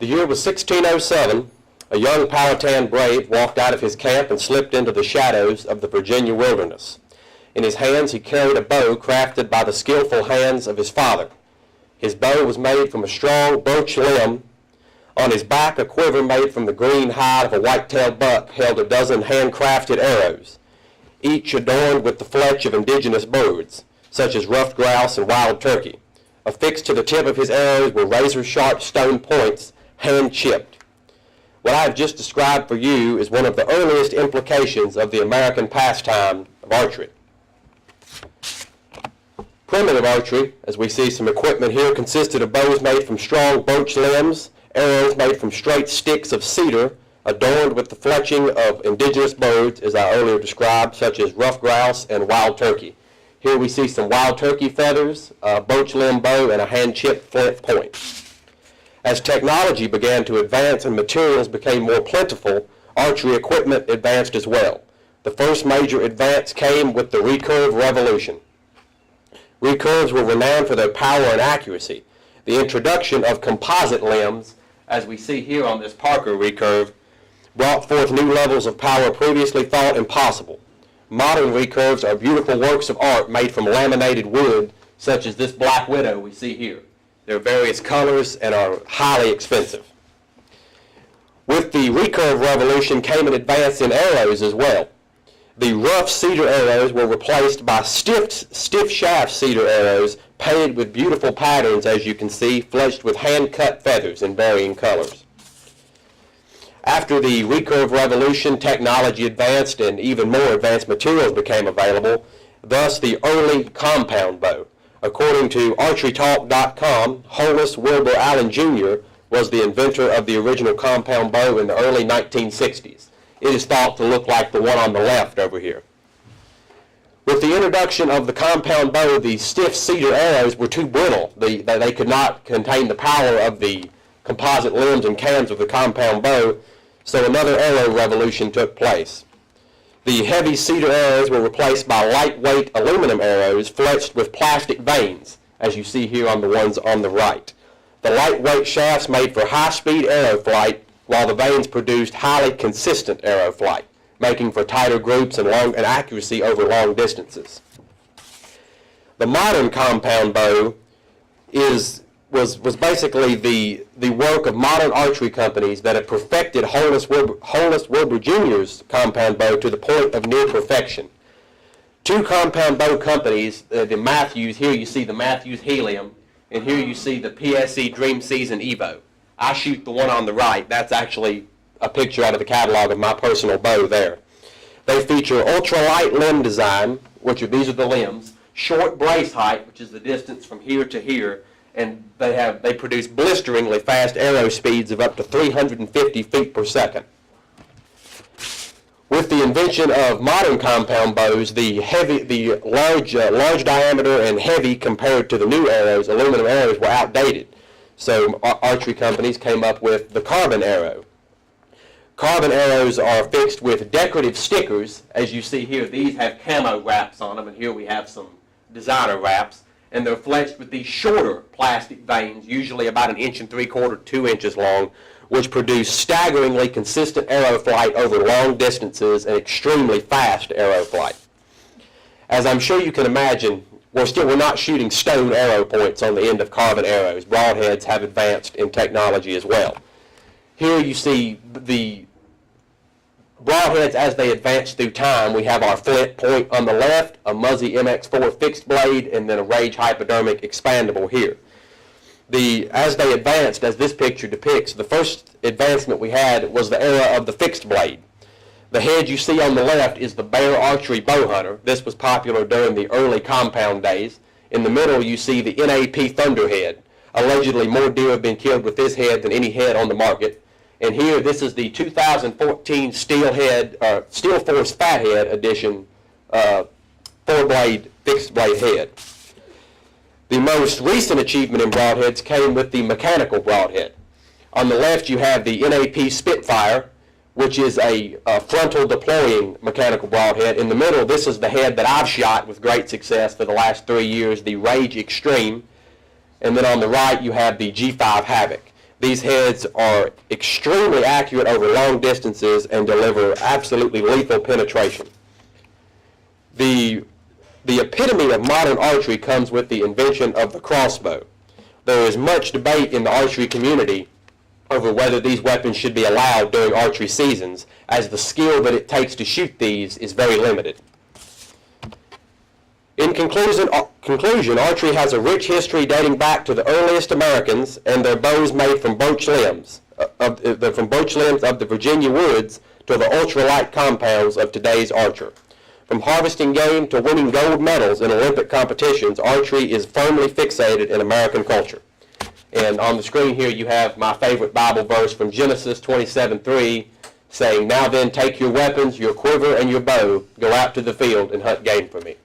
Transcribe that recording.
The year was 1607. A young Powhatan brave walked out of his camp and slipped into the shadows of the Virginia wilderness. In his hands he carried a bow crafted by the skillful hands of his father. His bow was made from a strong birch limb. On his back, a quiver made from the green hide of a white-tailed buck held a dozen handcrafted arrows, each adorned with the flesh of indigenous birds, such as ruffed grouse and wild turkey. Affixed to the tip of his arrows were razor-sharp stone points, hand-chipped. What I have just described for you is one of the earliest implications of the American pastime of archery. Primitive archery, as we see some equipment here, consisted of bows made from strong birch limbs, arrows made from straight sticks of cedar, adorned with the fletching of indigenous birds, as I earlier described, such as ruffed grouse and wild turkey. Here we see some wild turkey feathers, a birch limb bow, and a hand-chipped flint point. As technology began to advance and materials became more plentiful, archery equipment advanced as well. The first major advance came with the recurve revolution. Recurves were renowned for their power and accuracy. The introduction of composite limbs, as we see here on this Parker recurve, brought forth new levels of power previously thought impossible. Modern recurves are beautiful works of art made from laminated wood, such as this Black Widow we see here. There are various colors and are highly expensive. With the recurve revolution came an advance in arrows as well. The rough cedar arrows were replaced by stiff shaft cedar arrows painted with beautiful patterns, as you can see, fletched with hand-cut feathers in varying colors. After the recurve revolution, technology advanced and even more advanced materials became available, thus the early compound bow. According to ArcheryTalk.com, Hollis Wilbur Allen Jr. was the inventor of the original compound bow in the early 1960s. It is thought to look like the one on the left over here. With the introduction of the compound bow, the stiff cedar arrows were too brittle. They could not contain the power of the composite limbs and cams of the compound bow, so another arrow revolution took place. The heavy cedar arrows were replaced by lightweight aluminum arrows fletched with plastic vanes, as you see here on the ones on the right. The lightweight shafts made for high-speed arrow flight, while the vanes produced highly consistent arrow flight, making for tighter groups and accuracy over long distances. The modern compound bow was basically the work of modern archery companies that have perfected Hollis Wilbur Jr.'s compound bow to the point of near perfection. Two compound bow companies, the Matthews, here you see the Matthews Helium, and here you see the PSE Dream Season Evo. I shoot the one on the right. That's actually a picture out of the catalog of my personal bow there. They feature ultralight limb design, these are the limbs, short brace height, which is the distance from here to here, and they produce blisteringly fast arrow speeds of up to 350 feet per second. With the invention of modern compound bows, the large diameter and heavy compared to the new arrows, aluminum arrows, were outdated. So archery companies came up with the carbon arrow. Carbon arrows are fixed with decorative stickers. As you see here, these have camo wraps on them, and here we have some designer wraps. And they're fletched with these shorter plastic vanes, usually about 1 3/4 to 2 inches long, which produce staggeringly consistent arrow flight over long distances and extremely fast arrow flight. As I'm sure you can imagine, we're not shooting stone arrow points on the end of carbon arrows. Broadheads have advanced in technology as well. Here you see the broadheads as they advance through time. We have our flint point on the left, a Muzzy MX4 fixed blade, and then a Rage hypodermic expandable here. As they advanced, as this picture depicts, the first advancement we had was the era of the fixed blade. The head you see on the left is the Bear Archery Bowhunter. This was popular during the early compound days. In the middle you see the NAP Thunderhead. Allegedly more deer have been killed with this head than any head on the market. And here, this is the 2014 Steel Force Fathead Edition 4-blade fixed blade head. The most recent achievement in broadheads came with the mechanical broadhead. On the left, you have the NAP Spitfire, which is a frontal deploying mechanical broadhead. In the middle, this is the head that I've shot with great success for the last 3 years, the Rage Extreme. And then on the right, you have the G5 Havoc. These heads are extremely accurate over long distances and deliver absolutely lethal penetration. The epitome of modern archery comes with the invention of the crossbow. There is much debate in the archery community over whether these weapons should be allowed during archery seasons, as the skill that it takes to shoot these is very limited. In conclusion, archery has a rich history dating back to the earliest Americans and their bows made from birch limbs, of the Virginia woods to the ultralight compounds of today's archer. From harvesting game to winning gold medals in Olympic competitions, archery is firmly fixated in American culture. And on the screen here you have my favorite Bible verse from Genesis 27:3, saying, "Now then take your weapons, your quiver and your bow, go out to the field and hunt game for me."